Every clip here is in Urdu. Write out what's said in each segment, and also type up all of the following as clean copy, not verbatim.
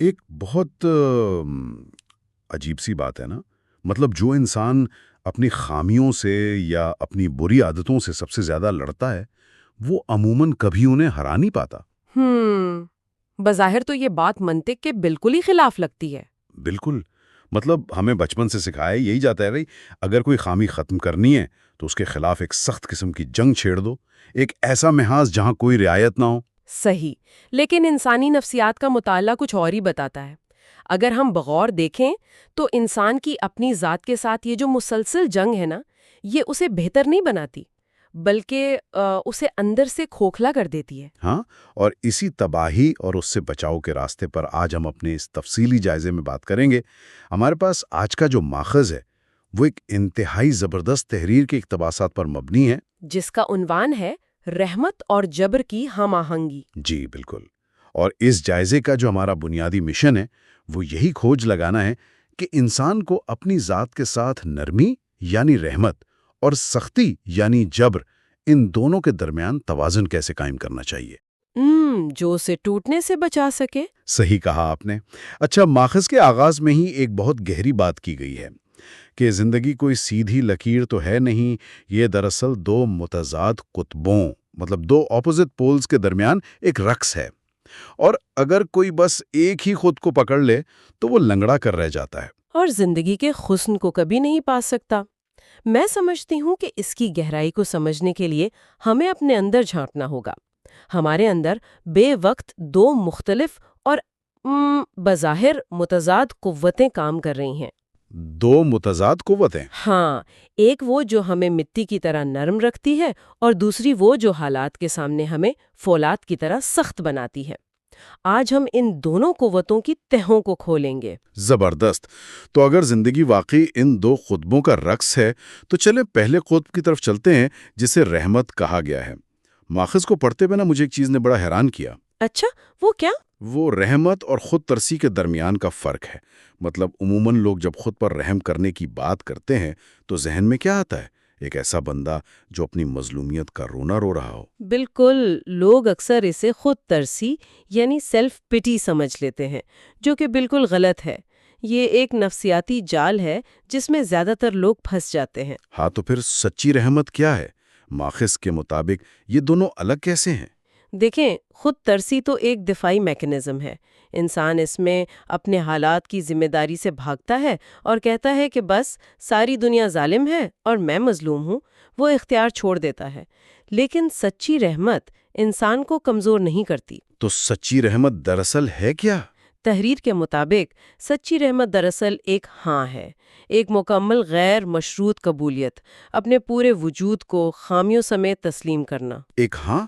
ایک بہت عجیب سی بات ہے نا، مطلب جو انسان اپنی خامیوں سے یا اپنی بری عادتوں سے سب سے زیادہ لڑتا ہے وہ عموماً کبھی انہیں ہرا نہیں پاتا۔ بظاہر تو یہ بات منطق کے بالکل ہی خلاف لگتی ہے۔ بالکل، مطلب ہمیں بچپن سے سکھایا یہی جاتا ہے رہی، اگر کوئی خامی ختم کرنی ہے تو اس کے خلاف ایک سخت قسم کی جنگ چھیڑ دو، ایک ایسا محاذ جہاں کوئی رعایت نہ ہو۔ صحیح، لیکن انسانی نفسیات کا مطالعہ کچھ اور ہی بتاتا ہے۔ اگر ہم بغور دیکھیں تو انسان کی اپنی ذات کے ساتھ یہ جو مسلسل جنگ ہے نا، یہ اسے بہتر نہیں بناتی، بلکہ اسے اندر سے کھوکھلا کر دیتی ہے۔ ہاں، اور اسی تباہی اور اس سے بچاؤ کے راستے پر آج ہم اپنے اس تفصیلی جائزے میں بات کریں گے۔ ہمارے پاس آج کا جو ماخذ ہے وہ ایک انتہائی زبردست تحریر کے اقتباسات پر مبنی ہے، جس کا عنوان ہے رحمت اور جبر کی ہم آہنگی۔ جی بالکل۔ اور اس جائزے کا جو ہمارا بنیادی مشن ہے وہ یہی کھوج لگانا ہے کہ انسان کو اپنی ذات کے ساتھ نرمی یعنی رحمت اور سختی یعنی جبر، ان دونوں کے درمیان توازن کیسے قائم کرنا چاہیے۔ جو اسے ٹوٹنے سے بچا سکے۔ صحیح کہا آپ نے۔ اچھا، ماخذ کے آغاز میں ہی ایک بہت گہری بات کی گئی ہے کہ زندگی کوئی سیدھی لکیر تو ہے نہیں، یہ دراصل دو متضاد قطبوں مطلب دو اپوزٹ پولز کے درمیان ایک رقص ہے، اور اگر کوئی بس ایک ہی خود کو پکڑ لے تو وہ لنگڑا کر رہ جاتا ہے۔ اور زندگی کے حسن کو کبھی نہیں پا سکتا۔ میں سمجھتی ہوں کہ اس کی گہرائی کو سمجھنے کے لیے ہمیں اپنے اندر جھانکنا ہوگا۔ ہمارے اندر بے وقت دو مختلف اور بظاہر متضاد قوتیں کام کر رہی ہیں۔ دو متضاد قوتیں؟ ہاں، ایک وہ جو ہمیں مٹی کی طرح نرم رکھتی ہے، اور دوسری وہ جو حالات کے سامنے ہمیں فولاد کی طرح سخت بناتی ہے۔ آج ہم ان دونوں قوتوں کی تہوں کو کھولیں گے۔ زبردست۔ تو اگر زندگی واقعی ان دو قطبوں کا رقص ہے تو چلیں پہلے قطب کی طرف چلتے ہیں جسے رحمت کہا گیا ہے۔ ماخذ کو پڑھتے ہوئے مجھے ایک چیز نے بڑا حیران کیا۔ اچھا، وہ کیا؟ وہ رحمت اور خود ترسی کے درمیان کا فرق ہے۔ مطلب عموماً لوگ جب خود پر رحم کرنے کی بات کرتے ہیں تو ذہن میں کیا آتا ہے؟ ایک ایسا بندہ جو اپنی مظلومیت کا رونا رو رہا ہو۔ بالکل، لوگ اکثر اسے خود ترسی یعنی سیلف پٹی سمجھ لیتے ہیں، جو کہ بالکل غلط ہے۔ یہ ایک نفسیاتی جال ہے جس میں زیادہ تر لوگ پھنس جاتے ہیں۔ ہاں، تو پھر سچی رحمت کیا ہے؟ ماخذ کے مطابق یہ دونوں الگ کیسے ہیں؟ دیکھیں، خود ترسی تو ایک دفاعی میکنزم ہے۔ انسان اس میں اپنے حالات کی ذمہ داری سے بھاگتا ہے اور کہتا ہے کہ بس ساری دنیا ظالم ہے اور میں مظلوم ہوں، وہ اختیار چھوڑ دیتا ہے۔ لیکن سچی رحمت انسان کو کمزور نہیں کرتی۔ تو سچی رحمت دراصل ہے کیا؟ تحریر کے مطابق سچی رحمت دراصل ایک ہاں ہے، ایک مکمل غیر مشروط قبولیت، اپنے پورے وجود کو خامیوں سمیت تسلیم کرنا۔ ایک ہاں؟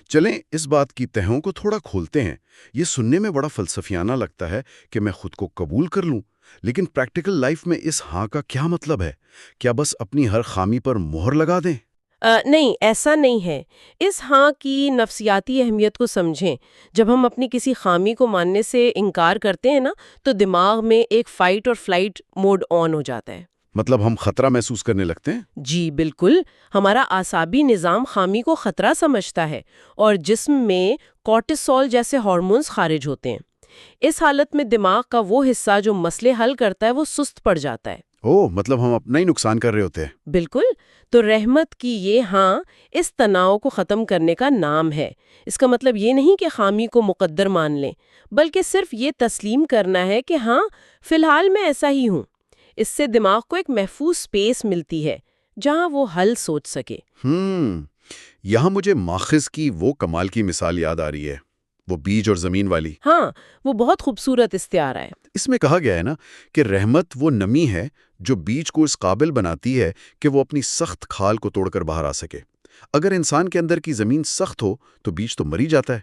چلیں اس بات کی تہوں کو تھوڑا کھولتے ہیں۔ یہ سننے میں بڑا فلسفیانہ لگتا ہے کہ میں خود کو قبول کر لوں، لیکن پریکٹیکل لائف میں اس ہاں کا کیا مطلب ہے؟ کیا بس اپنی ہر خامی پر مہر لگا دیں؟ نہیں، ایسا نہیں ہے۔ اس ہاں کی نفسیاتی اہمیت کو سمجھیں۔ جب ہم اپنی کسی خامی کو ماننے سے انکار کرتے ہیں نا، تو دماغ میں ایک فائٹ اور فلائٹ موڈ آن ہو جاتا ہے۔ مطلب ہم خطرہ محسوس کرنے لگتے ہیں؟ جی بالکل، ہمارا اعصابی نظام خامی کو خطرہ سمجھتا ہے اور جسم میں کورٹیسول جیسے ہارمونز خارج ہوتے ہیں۔ اس حالت میں دماغ کا وہ حصہ جو مسئلے حل کرتا ہے وہ سست پڑ جاتا ہے۔ مطلب ہم اپنا ہی نقصان کر رہے ہوتے ہیں۔ بالکل، تو رحمت کی یہ ہاں اس تناؤ کو ختم کرنے کا نام ہے۔ اس کا مطلب یہ نہیں کہ خامی کو مقدر مان لیں، بلکہ صرف یہ تسلیم کرنا ہے کہ ہاں فی الحال میں ایسا ہی ہوں۔ اس سے دماغ کو ایک محفوظ سپیس ملتی ہے جہاں وہ حل سوچ سکے۔ یہاں مجھے ماخذ کی وہ کمال کی مثال یاد آ رہی ہے، وہ بیج اور زمین والی۔ ہاں، وہ بہت خوبصورت استعارہ ہے۔ اس میں کہا گیا ہے نا کہ رحمت وہ نمی ہے جو بیج کو اس قابل بناتی ہے کہ وہ اپنی سخت کھال کو توڑ کر باہر آ سکے۔ اگر انسان کے اندر کی زمین سخت ہو تو بیج تو مر ہی جاتا ہے۔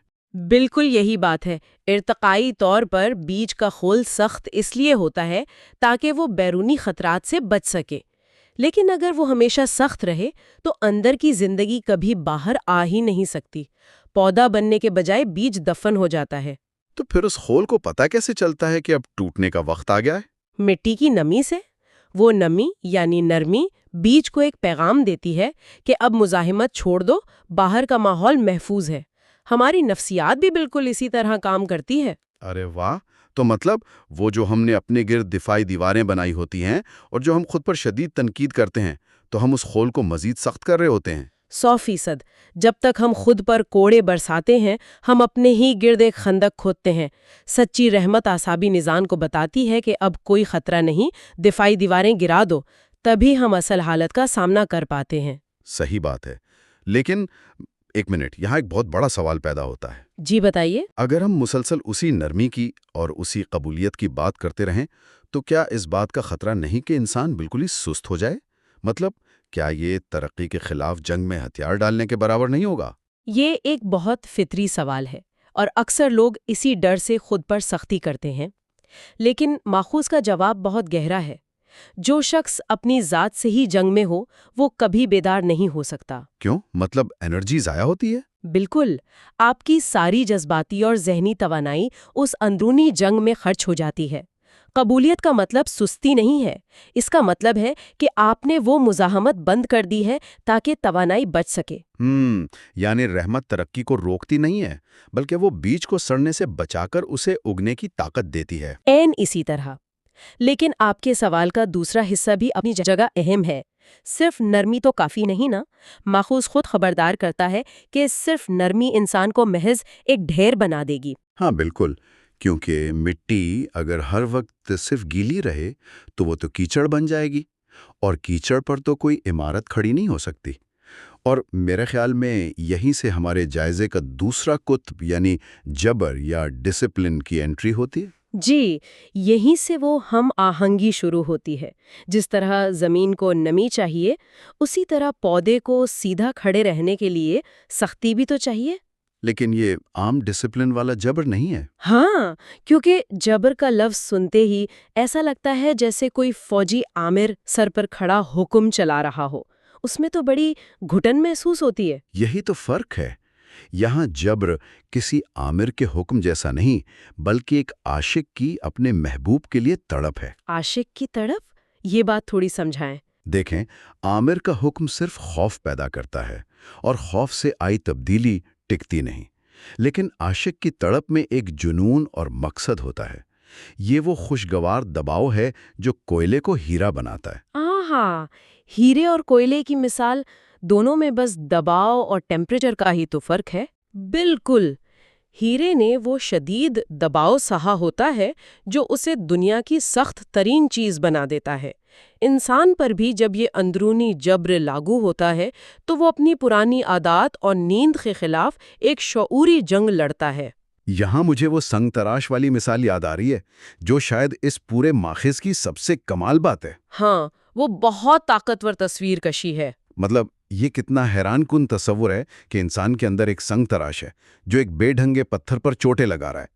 بالکل یہی بات ہے۔ ارتقائی طور پر بیج کا خول سخت اس لیے ہوتا ہے تاکہ وہ بیرونی خطرات سے بچ سکے، لیکن اگر وہ ہمیشہ سخت رہے تو اندر کی زندگی کبھی باہر آ ہی نہیں سکتی۔ پودا بننے کے بجائے بیج دفن ہو جاتا ہے۔ تو پھر اس خول کو پتہ کیسے چلتا ہے کہ اب ٹوٹنے کا وقت آ گیا ہے؟ مٹی کی نمی سے۔ وہ نمی یعنی نرمی بیج کو ایک پیغام دیتی ہے کہ اب مزاحمت چھوڑ دو، باہر کا ماحول محفوظ ہے۔ ہماری نفسیات بھی بالکل اسی طرح کام کرتی ہے۔ ارے واہ! تو مطلب وہ جو ہم نے اپنے گرد دفاعی دیواریں بنائی ہوتی ہیں اور جو ہم خود پر شدید تنقید کرتے ہیں تو ہم اس خول کو مزید سخت کر رہے ہوتے ہیں۔ 100%۔ جب تک ہم خود پر کوڑے برساتے ہیں ہم اپنے ہی گرد ایک خندق کھودتے ہیں۔ سچی رحمت اعصابی نظام کو بتاتی ہے کہ اب کوئی خطرہ نہیں، دفاعی دیواریں گرا دو، تبھی ہم اصل حالت کا سامنا کر پاتے ہیں۔ صحیح بات ہے، لیکن ایک منٹ، یہاں ایک بہت بڑا سوال پیدا ہوتا ہے۔ جی بتائیے۔ اگر ہم مسلسل اسی نرمی کی اور اسی قبولیت کی بات کرتے رہیں تو کیا اس بات کا خطرہ نہیں کہ انسان بالکل ہی سست ہو جائے؟ مطلب کیا یہ ترقی کے خلاف جنگ میں ہتھیار ڈالنے کے برابر نہیں ہوگا؟ یہ ایک بہت فطری سوال ہے اور اکثر لوگ اسی ڈر سے خود پر سختی کرتے ہیں، لیکن ماخوذ کا جواب بہت گہرا ہے۔ جو شخص اپنی ذات سے ہی جنگ میں ہو وہ کبھی بیدار نہیں ہو سکتا۔ کیوں؟ مطلب انرجی ضائع ہوتی ہے؟ بالکل، آپ کی ساری جذباتی اور ذہنی توانائی اس اندرونی جنگ میں خرچ ہو جاتی ہے۔ قبولیت کا مطلب سستی نہیں ہے، اس کا مطلب ہے کہ آپ نے وہ مزاحمت بند کر دی ہے تاکہ توانائی بچ سکے۔ یعنی رحمت ترقی کو روکتی نہیں ہے بلکہ وہ بیج کو سڑنے سے بچا کر اسے اگنے کی طاقت دیتی ہے۔ عین اسی طرح۔ لیکن آپ کے سوال کا دوسرا حصہ بھی اپنی جگہ اہم ہے۔ صرف نرمی تو کافی نہیں نا؟ ماخوذ خود خبردار کرتا ہے کہ صرف نرمی انسان کو محض ایک ڈھیر بنا دے گی۔ ہاں بالکل، کیونکہ مٹی اگر ہر وقت صرف گیلی رہے تو وہ تو کیچڑ بن جائے گی، اور کیچڑ پر تو کوئی عمارت کھڑی نہیں ہو سکتی۔ اور میرے خیال میں یہیں سے ہمارے جائزے کا دوسرا قطب یعنی جبر یا ڈسپلن کی انٹری ہوتی ہے۔ جی، یہیں سے وہ ہم آہنگی شروع ہوتی ہے۔ جس طرح زمین کو نمی چاہیے، اسی طرح پودے کو سیدھا کھڑے رہنے کے لیے سختی بھی تو چاہیے۔ لیکن یہ عام ڈسپلن والا جبر نہیں ہے۔ ہاں، کیونکہ جبر کا لفظ سنتے ہی ایسا لگتا ہے جیسے کوئی فوجی آمر سر پر کھڑا حکم چلا رہا ہو۔ اس میں تو بڑی گھٹن محسوس ہوتی ہے۔ یہی تو فرق ہے۔ یہاں جبر کسی آمر کے حکم جیسا نہیں بلکہ ایک عاشق کی اپنے محبوب کے لیے تڑپ ہے۔ عاشق کی تڑپ؟ یہ بات تھوڑی سمجھائیں۔ دیکھیں، آمر کا حکم صرف خوف پیدا کرتا ہے اور خوف سے آئی تبدیلی ٹکتی نہیں، لیکن عاشق کی تڑپ میں ایک جنون اور مقصد ہوتا ہے۔ یہ وہ خوشگوار دباؤ ہے جو کوئلے کو ہیرا بناتا ہے۔ ہاں، ہیرے اور کوئلے کی مثال، دونوں میں بس دباؤ اور ٹیمپریچر کا ہی تو فرق ہے۔ بالکل، ہیرے نے وہ شدید دباؤ سہا ہوتا ہے جو اسے دنیا کی سخت ترین چیز بنا دیتا ہے۔ انسان پر بھی جب یہ اندرونی جبر لاگو ہوتا ہے تو وہ اپنی پرانی عادات اور نیند کے خلاف ایک شعوری جنگ لڑتا ہے۔ یہاں مجھے وہ سنگ تراش والی مثال یاد آ رہی ہے جو شاید اس پورے ماخذ کی سب سے کمال بات ہے۔ ہاں، وہ بہت طاقتور تصویر کشی ہے۔ مطلب یہ کتنا حیران کن تصور ہے کہ انسان کے اندر ایک سنگ تراش ہے جو ایک بے ڈھنگے پتھر پر چوٹیں لگا رہا ہے،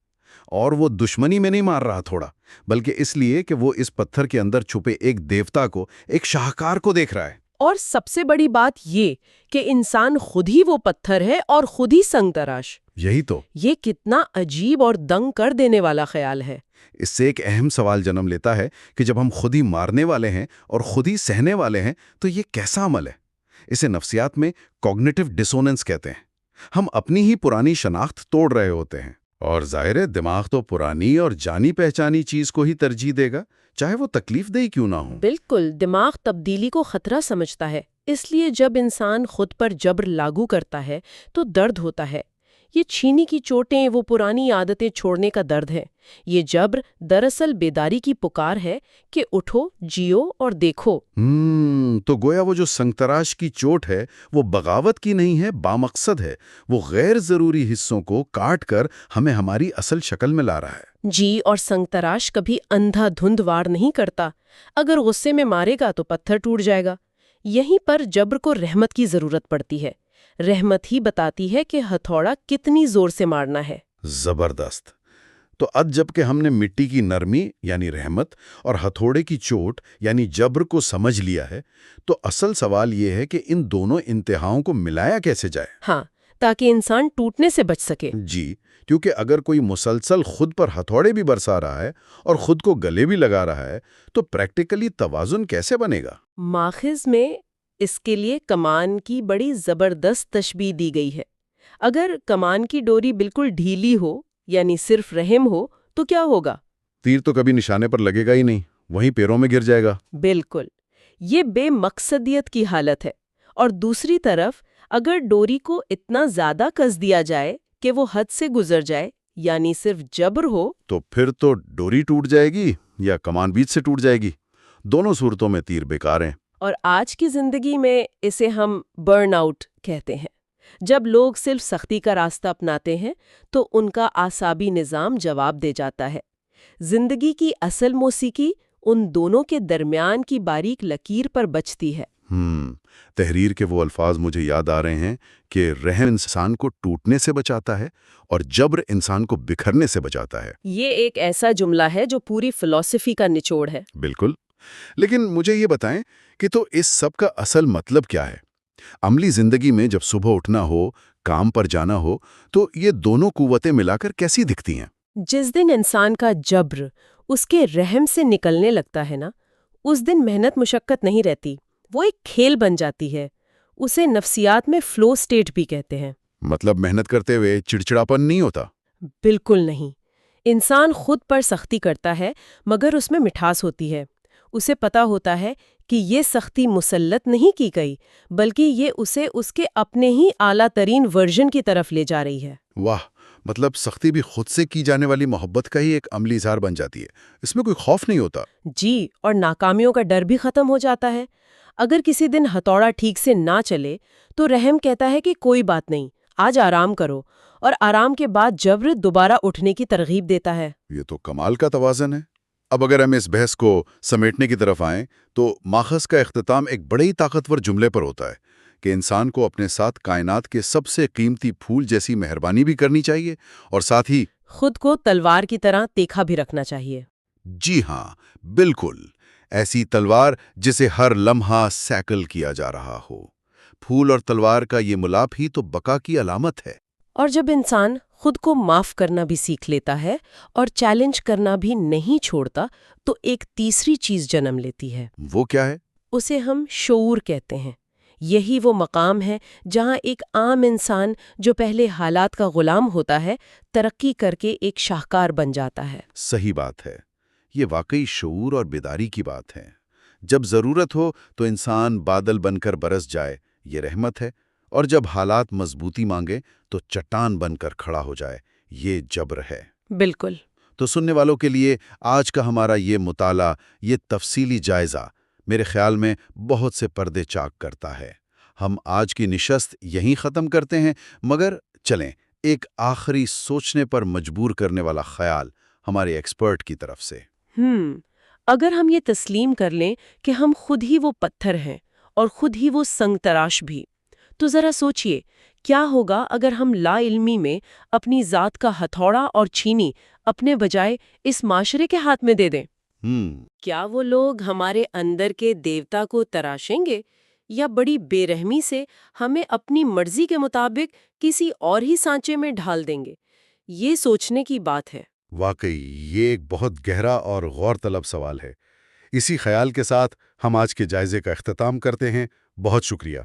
اور وہ دشمنی میں نہیں مار رہا تھوڑا، بلکہ اس لیے کہ وہ اس پتھر کے اندر چھپے ایک دیوتا کو، ایک شاہکار کو دیکھ رہا ہے۔ اور سب سے بڑی بات یہ کہ انسان خود ہی وہ پتھر ہے اور خود ہی سنگ تراش۔ یہی تو۔ یہ کتنا عجیب اور دنگ کر دینے والا خیال ہے۔ اس سے ایک اہم سوال جنم لیتا ہے کہ جب ہم خود ہی مارنے والے ہیں اور خود ہی سہنے والے ہیں تو یہ کیسا عمل ہے؟ اسے نفسیات میں کوگنیٹو ڈسوننس کہتے ہیں۔ ہم اپنی ہی پرانی شناخت توڑ رہے ہوتے ہیں، اور ظاہر ہے دماغ تو پرانی اور جانی پہچانی چیز کو ہی ترجیح دے گا، چاہے وہ تکلیف دہ کیوں نہ ہو۔ بالکل، دماغ تبدیلی کو خطرہ سمجھتا ہے، اس لیے جب انسان خود پر جبر لاگو کرتا ہے تو درد ہوتا ہے۔ یہ چھینی کی چوٹیں وہ پرانی عادتیں چھوڑنے کا درد ہے۔ یہ جبر دراصل بیداری کی پکار ہے کہ اٹھو، جیو اور دیکھو۔ تو گویا وہ جو سنگ تراش کی چوٹ ہے وہ بغاوت کی نہیں ہے، بامقصد ہے۔ وہ غیر ضروری حصوں کو کاٹ کر ہمیں ہماری اصل شکل میں لا رہا ہے۔ جی، اور سنگ تراش کبھی اندھا دھند وار نہیں کرتا۔ اگر غصے میں مارے گا تو پتھر ٹوٹ جائے گا۔ یہیں پر جبر کو رحمت کی ضرورت پڑتی ہے۔ رحمت ہی بتاتی ہے کہ ہتھوڑا کتنی زور سے مارنا ہے۔ زبردست۔ تو اب جب کہ ہم نے مٹی کی نرمی یعنی رحمت اور ہتھوڑے کی چوٹ یعنی جبر کو سمجھ لیا ہے، تو اصل سوال یہ ہے کہ ان دونوں انتہاؤں کو ملایا کیسے جائے؟ ہاں، تاکہ انسان ٹوٹنے سے بچ سکے۔ جی، کیونکہ اگر کوئی مسلسل خود پر ہتھوڑے بھی برسا رہا ہے اور خود کو گلے بھی لگا رہا ہے تو پریکٹیکلی توازن کیسے بنے گا؟ ماخذ میں اس کے لیے کمان کی بڑی زبردست تشبیہ دی گئی ہے۔ اگر کمان کی ڈوری بالکل ڈھیلی ہو، یعنی صرف رحم ہو، تو کیا ہوگا؟ تیر تو کبھی نشانے پر لگے گا ہی نہیں، وہیں پیروں میں گر جائے گا۔ بالکل، یہ بے مقصدیت کی حالت ہے۔ اور دوسری طرف اگر ڈوری کو اتنا زیادہ کس دیا جائے کہ وہ حد سے گزر جائے، یعنی صرف جبر ہو، تو پھر تو ڈوری ٹوٹ جائے گی یا کمان بیچ سے ٹوٹ جائے گی۔ دونوں صورتوں میں تیر بیکار ہیں۔ اور آج کی زندگی میں اسے ہم برن آؤٹ کہتے ہیں۔ جب لوگ صرف سختی کا راستہ اپناتے ہیں تو ان کا اعصابی نظام جواب دے جاتا ہے۔ زندگی کی اصل موسیقی ان دونوں کے درمیان کی باریک لکیر پر بچتی ہے۔ تحریر کے وہ الفاظ مجھے یاد آ رہے ہیں کہ رحم انسان کو ٹوٹنے سے بچاتا ہے اور جبر انسان کو بکھرنے سے بچاتا ہے۔ یہ ایک ایسا جملہ ہے جو پوری فلسفی کا نچوڑ ہے۔ بالکل، لیکن مجھے یہ بتائیں کہ تو اس سب کا اصل مطلب کیا ہے؟ عملی زندگی میں جب صبح اٹھنا ہو، کام پر جانا ہو، تو یہ دونوں قوتیں ملا کر کیسی دکھتی ہیں؟ جس دن انسان کا جبر اس کے رحم سے نکلنے لگتا ہے نا، اس دن محنت مشقت نہیں رہتی، وہ ایک کھیل بن جاتی ہے۔ اسے نفسیات میں فلو سٹیٹ بھی کہتے ہیں۔ مطلب محنت کرتے ہوئے چڑچڑاپن نہیں ہوتا؟ بالکل نہیں۔ انسان خود پر سختی کرتا ہے مگر اس میں مٹھاس ہوتی ہے۔ اسے پتا ہوتا ہے کہ یہ سختی مسلط نہیں کی گئی، بلکہ یہ اسے اس کے اپنے ہی اعلیٰ ترین ورژن کی طرف لے جا رہی ہے۔ واہ، مطلب سختی بھی خود سے کی جانے والی محبت کا ہی ایک عملی اظہار بن جاتی ہے۔ اس میں کوئی خوف نہیں ہوتا؟ جی، اور ناکامیوں کا ڈر بھی ختم ہو جاتا ہے۔ اگر کسی دن ہتھوڑا ٹھیک سے نہ چلے تو رحم کہتا ہے کہ کوئی بات نہیں، آج آرام کرو، اور آرام کے بعد جبر دوبارہ اٹھنے کی ترغیب دیتا ہے۔ یہ تو کمال کا توازن ہے۔ اب اگر ہم اس بحث کو سمیٹنے کی طرف آئیں تو ماخذ کا اختتام ایک بڑے ہی طاقتور جملے پر ہوتا ہے کہ انسان کو اپنے ساتھ کائنات کے سب سے قیمتی پھول جیسی مہربانی بھی کرنی چاہیے اور ساتھ ہی خود کو تلوار کی طرح تیکھا بھی رکھنا چاہیے۔ جی ہاں، بالکل، ایسی تلوار جسے ہر لمحہ سیکل کیا جا رہا ہو۔ پھول اور تلوار کا یہ ملاپ ہی تو بقا کی علامت ہے۔ اور جب انسان خود کو معاف کرنا بھی سیکھ لیتا ہے اور چیلنج کرنا بھی نہیں چھوڑتا تو ایک تیسری چیز جنم لیتی ہے۔ وہ کیا ہے؟ اسے ہم شعور کہتے ہیں۔ یہی وہ مقام ہے جہاں ایک عام انسان جو پہلے حالات کا غلام ہوتا ہے، ترقی کر کے ایک شاہکار بن جاتا ہے۔ صحیح بات ہے۔ یہ واقعی شعور اور بیداری کی بات ہے۔ جب ضرورت ہو تو انسان بادل بن کر برس جائے، یہ رحمت ہے، اور جب حالات مضبوطی مانگے تو چٹان بن کر کھڑا ہو جائے، یہ جبر ہے۔ بالکل۔ تو سننے والوں کے لیے آج کا ہمارا یہ مطالعہ، یہ تفصیلی جائزہ میرے خیال میں بہت سے پردے چاک کرتا ہے۔ ہم آج کی نشست یہیں ختم کرتے ہیں، مگر چلیں ایک آخری سوچنے پر مجبور کرنے والا خیال ہمارے ایکسپرٹ کی طرف سے۔ اگر ہم یہ تسلیم کر لیں کہ ہم خود ہی وہ پتھر ہیں اور خود ہی وہ سنگ تراش بھی، تو ذرا سوچئے کیا ہوگا اگر ہم لا علمی میں اپنی ذات کا ہتھوڑا اور چھینی اپنے بجائے اس معاشرے کے ہاتھ میں دے دیں؟ کیا وہ لوگ ہمارے اندر کے دیوتا کو تراشیں گے یا بڑی بے رحمی سے ہمیں اپنی مرضی کے مطابق کسی اور ہی سانچے میں ڈھال دیں گے؟ یہ سوچنے کی بات ہے۔ واقعی یہ ایک بہت گہرا اور غور طلب سوال ہے۔ اسی خیال کے ساتھ ہم آج کے جائزے کا اختتام کرتے ہیں۔ بہت شکریہ۔